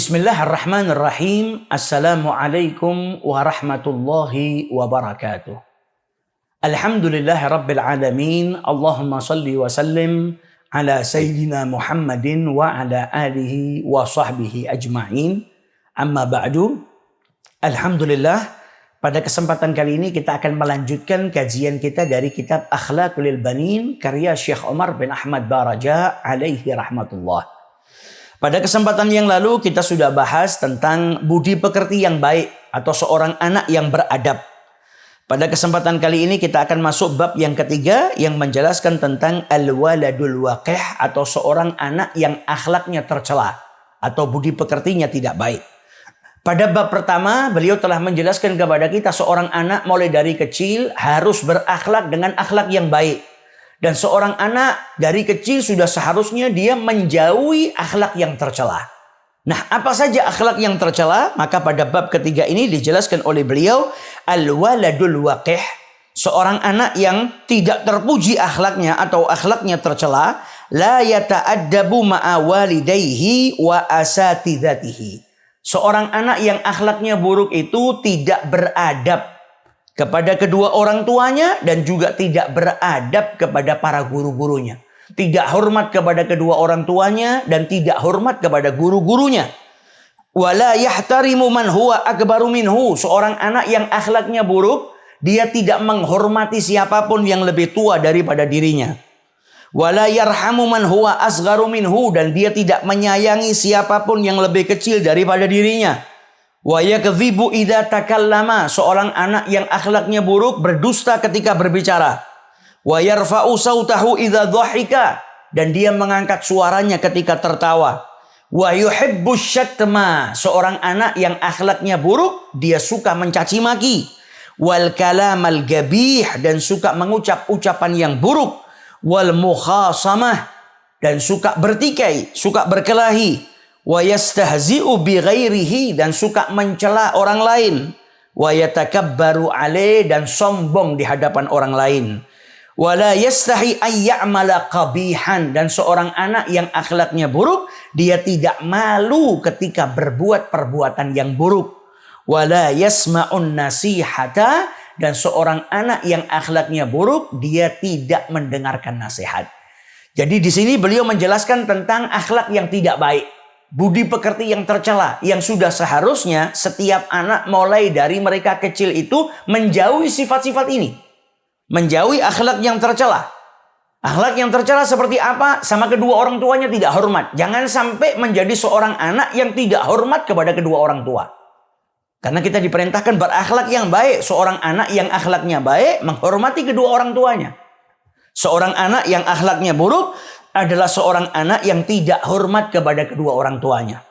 Bismillahirrahmanirrahim. Assalamualaikum warahmatullahi wabarakatuh. Alhamdulillahi rabbil alamin. Allahumma salli wa sallim ala sayyidina Muhammadin wa ala alihi wa sahbihi ajma'in. Amma ba'du. Alhamdulillah, pada kesempatan kali ini kita akan melanjutkan kajian kita dari kitab Akhlaqul Banin karya Syekh Omar bin Ahmad Baraja alaihi rahmatullah. Pada kesempatan yang lalu kita sudah bahas tentang budi pekerti yang baik atau seorang anak yang beradab. Pada kesempatan kali ini kita akan masuk bab yang ketiga yang menjelaskan tentang al-waladul waqih atau seorang anak yang akhlaknya tercela atau budi pekertinya tidak baik. Pada bab pertama beliau telah menjelaskan kepada kita seorang anak mulai dari kecil harus berakhlak dengan akhlak yang baik. Dan seorang anak dari kecil sudah seharusnya dia menjauhi akhlak yang tercela. Nah, apa saja akhlak yang tercela? Maka pada bab ketiga ini dijelaskan oleh beliau al-waladul waqih, seorang anak yang tidak terpuji akhlaknya atau akhlaknya tercela, la yata'addabu ma'a walidayhi wa asatidatihi. Seorang anak yang akhlaknya buruk itu tidak beradab kepada kedua orang tuanya dan juga tidak beradab kepada para guru-gurunya. Tidak hormat kepada kedua orang tuanya dan tidak hormat kepada guru-gurunya. Wala yahtarimu man huwa akbaru minhu. Seorang anak yang akhlaknya buruk, dia tidak menghormati siapapun yang lebih tua daripada dirinya. Wala yarhamu man huwa asgharu minhu, dan dia tidak menyayangi siapapun yang lebih kecil daripada dirinya. Wa yakdzibu idza takallama, seorang anak yang akhlaknya buruk berdusta ketika berbicara. Wa yarfa'u sautahu idza dhahika, dan dia mengangkat suaranya ketika tertawa. Wa yuhibbu syatma, seorang anak yang akhlaknya buruk dia suka mencaci maki. Wal kalamal gabih, dan suka mengucap ucapan yang buruk. Wal mukhasamah, dan suka bertikai, suka berkelahi. Wa yastahzi'u bi ghairihi, dan suka mencela orang lain. Wa yatakabbaru alaih, dan sombong di hadapan orang lain. Wa la yastahi ay ya'mala qabihan, dan seorang anak yang akhlaknya buruk dia tidak malu ketika berbuat perbuatan yang buruk. Wa la yasma'un nasihata, dan seorang anak yang akhlaknya buruk dia tidak mendengarkan nasihat. Jadi di sini beliau menjelaskan tentang akhlak yang tidak baik, budi pekerti yang tercela, yang sudah seharusnya setiap anak mulai dari mereka kecil itu menjauhi sifat-sifat ini. Menjauhi akhlak yang tercela. Akhlak yang tercela seperti apa? Sama kedua orang tuanya tidak hormat. Jangan sampai menjadi seorang anak yang tidak hormat kepada kedua orang tua. Karena kita diperintahkan berakhlak yang baik. Seorang anak yang akhlaknya baik menghormati kedua orang tuanya. Seorang anak yang akhlaknya buruk adalah seorang anak yang tidak hormat kepada kedua orang tuanya.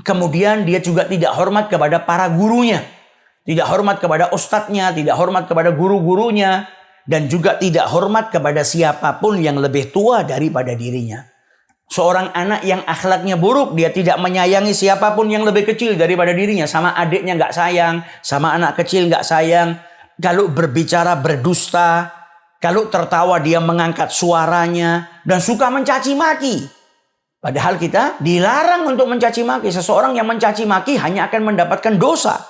Kemudian dia juga tidak hormat kepada para gurunya. Tidak hormat kepada ustadznya, tidak hormat kepada guru-gurunya. Dan juga tidak hormat kepada siapapun yang lebih tua daripada dirinya. Seorang anak yang akhlaknya buruk, dia tidak menyayangi siapapun yang lebih kecil daripada dirinya. Sama adiknya nggak sayang, sama anak kecil nggak sayang. Kalau berbicara berdusta, kalau tertawa dia mengangkat suaranya dan suka mencaci maki. Padahal kita dilarang untuk mencaci maki. Seseorang yang mencaci maki hanya akan mendapatkan dosa.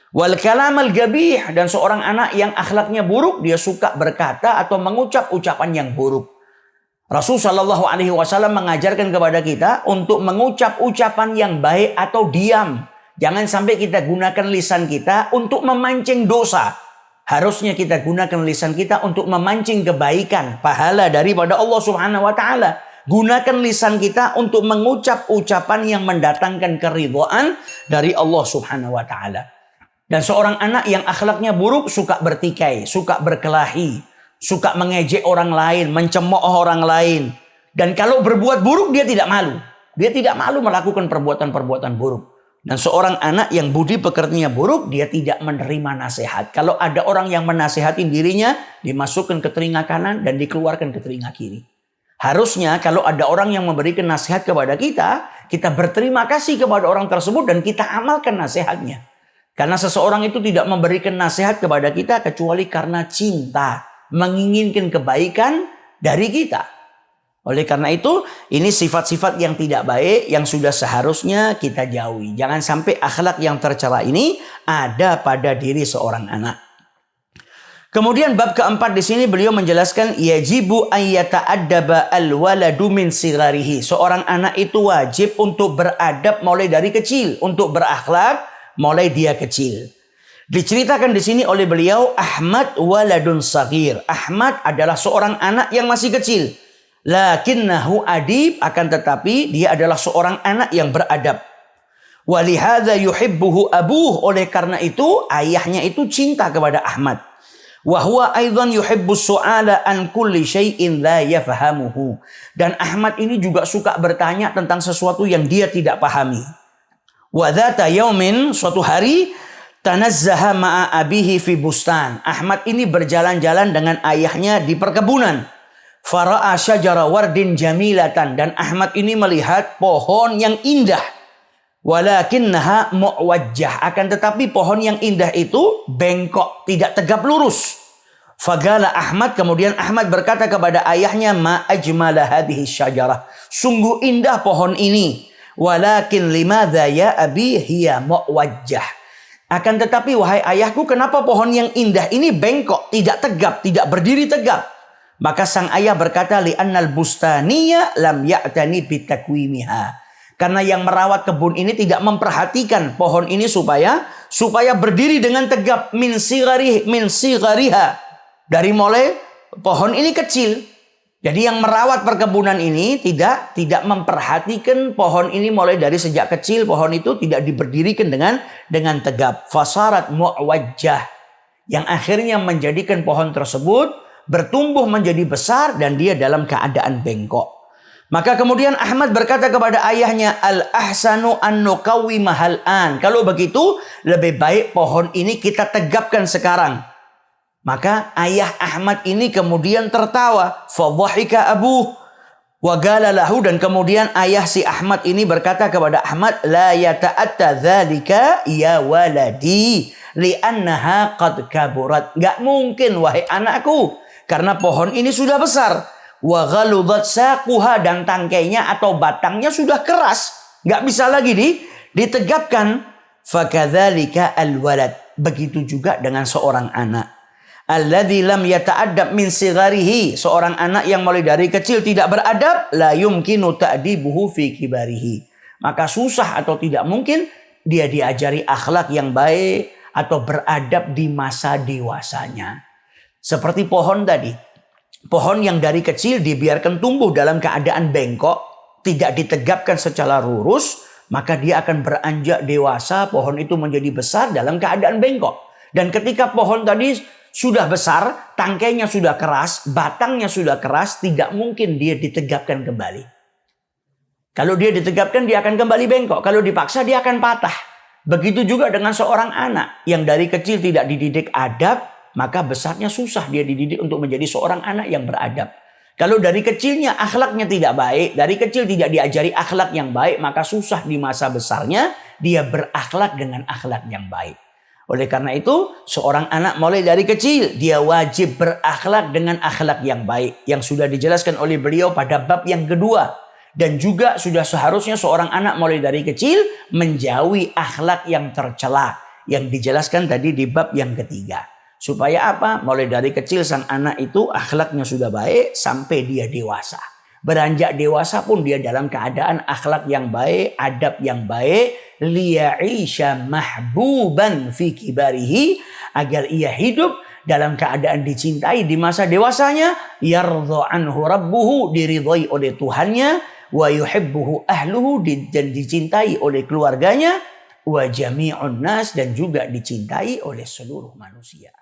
Wal kalamal gabih, dan seorang anak yang akhlaknya buruk dia suka berkata atau mengucap ucapan yang buruk. Rasul Shallallahu Alaihi Wasallam mengajarkan kepada kita untuk mengucap ucapan yang baik atau diam. Jangan sampai kita gunakan lisan kita untuk memancing dosa. Harusnya kita gunakan lisan kita untuk memancing kebaikan, pahala daripada Allah Subhanahu wa taala. Gunakan lisan kita untuk mengucap ucapan yang mendatangkan keridhaan dari Allah Subhanahu wa taala. Dan seorang anak yang akhlaknya buruk suka bertikai, suka berkelahi, suka mengejek orang lain, mencemooh orang lain. Dan kalau berbuat buruk dia tidak malu. Dia tidak malu melakukan perbuatan-perbuatan buruk. Dan seorang anak yang budi pekertinya buruk, dia tidak menerima nasihat. Kalau ada orang yang menasihatin dirinya, dimasukkan ke telinga kanan dan dikeluarkan ke telinga kiri. Harusnya kalau ada orang yang memberikan nasihat kepada kita, kita berterima kasih kepada orang tersebut dan kita amalkan nasihatnya. Karena seseorang itu tidak memberikan nasihat kepada kita kecuali karena cinta, menginginkan kebaikan dari kita. Oleh karena itu, ini sifat-sifat yang tidak baik yang sudah seharusnya kita jauhi. Jangan sampai akhlak yang tercela ini ada pada diri seorang anak. Kemudian bab keempat di sini beliau menjelaskan yajibu ayyata'addaba al-waladu min sigarihi. Seorang anak itu wajib untuk beradab mulai dari kecil, untuk berakhlak mulai dia kecil. Diceritakan di sini oleh beliau Ahmad waladun sagir. Ahmad adalah seorang anak yang masih kecil. Lakinnahu adib, akan tetapi dia adalah seorang anak yang beradab. Walihadza yuhibbuhu abuh, oleh karena itu ayahnya itu cinta kepada Ahmad. Wa huwa aidan yuhibbus su'ala an kulli syai'in la yafhamuhu. Dan Ahmad ini juga suka bertanya tentang sesuatu yang dia tidak pahami. Wa dzata yaumin, suatu hari, tanazzaha ma'a abihi fi bustan. Ahmad ini berjalan-jalan dengan ayahnya di perkebunan. Fara'a syajara wardin jamilatan, dan Ahmad ini melihat pohon yang indah. Walakinnaha mu'wajjah, akan tetapi pohon yang indah itu bengkok, tidak tegap lurus. Fagala Ahmad, kemudian Ahmad berkata kepada ayahnya, ma ajmala hadhihi syajarah, sungguh indah pohon ini. Walakin limadza ya abi hiya mu'wajjah, akan tetapi wahai ayahku, kenapa pohon yang indah ini bengkok, tidak tegap, tidak berdiri tegap? Maka sang ayah berkata, li'annal bustaniya lam ya'tani bitakwimiha, karena yang merawat kebun ini tidak memperhatikan pohon ini supaya berdiri dengan tegap, min sigariha, dari mulai pohon ini kecil. Jadi yang merawat perkebunan ini tidak memperhatikan pohon ini mulai dari sejak kecil, pohon itu tidak diberdirikan dengan tegap. Fasarat mu'wajjah, yang akhirnya menjadikan pohon tersebut bertumbuh menjadi besar dan dia dalam keadaan bengkok. Maka kemudian Ahmad berkata kepada ayahnya, al-ahsanu an nuqawwimahal an. Kalau begitu, lebih baik pohon ini kita tegapkan sekarang. Maka ayah Ahmad ini kemudian tertawa. Fadhahika abuh wa qala lahu, dan kemudian ayah si Ahmad ini berkata kepada Ahmad, la yata'atta dzalika ya waladi li'annaha qad kaburat. Enggak mungkin wahai anakku, karena pohon ini sudah besar. Wa ghaludat saquha, dan tangkainya atau batangnya sudah keras, nggak bisa lagi ditegapkan. Fakadzalika alwalad, begitu juga dengan seorang anak. Alladzi lam yata'addab min sigarihi, seorang anak yang mulai dari kecil tidak beradab, la yumkinu ta'dibuhu fi kibarihi, maka susah atau tidak mungkin dia diajari akhlak yang baik atau beradab di masa dewasanya. Seperti pohon tadi. Pohon yang dari kecil dibiarkan tumbuh dalam keadaan bengkok, tidak ditegapkan secara lurus, maka dia akan beranjak dewasa, pohon itu menjadi besar dalam keadaan bengkok. Dan ketika pohon tadi sudah besar, tangkainya sudah keras, batangnya sudah keras, tidak mungkin dia ditegapkan kembali. Kalau dia ditegapkan, dia akan kembali bengkok. Kalau dipaksa, dia akan patah. Begitu juga dengan seorang anak yang dari kecil tidak dididik adab, maka besarnya susah dia dididik untuk menjadi seorang anak yang beradab. Kalau dari kecilnya akhlaknya tidak baik, dari kecil tidak diajari akhlak yang baik, maka susah di masa besarnya dia berakhlak dengan akhlak yang baik. Oleh karena itu, seorang anak mulai dari kecil, dia wajib berakhlak dengan akhlak yang baik. Yang sudah dijelaskan oleh beliau pada bab yang kedua. Dan juga sudah seharusnya seorang anak mulai dari kecil menjauhi akhlak yang tercela. Yang dijelaskan tadi di bab yang ketiga. Supaya apa? Mulai dari kecil sang anak itu akhlaknya sudah baik sampai dia dewasa. Beranjak dewasa pun dia dalam keadaan akhlak yang baik, adab yang baik. Liya'isha mahbuban fi kibarihi, agar ia hidup dalam keadaan dicintai di masa dewasanya. Yardha anhu rabbuhu, diridhai oleh Tuhannya. Wa yuhibbuhu ahluhu, dan dicintai oleh keluarganya. Wa jami'un nas, dan juga dicintai oleh seluruh manusia.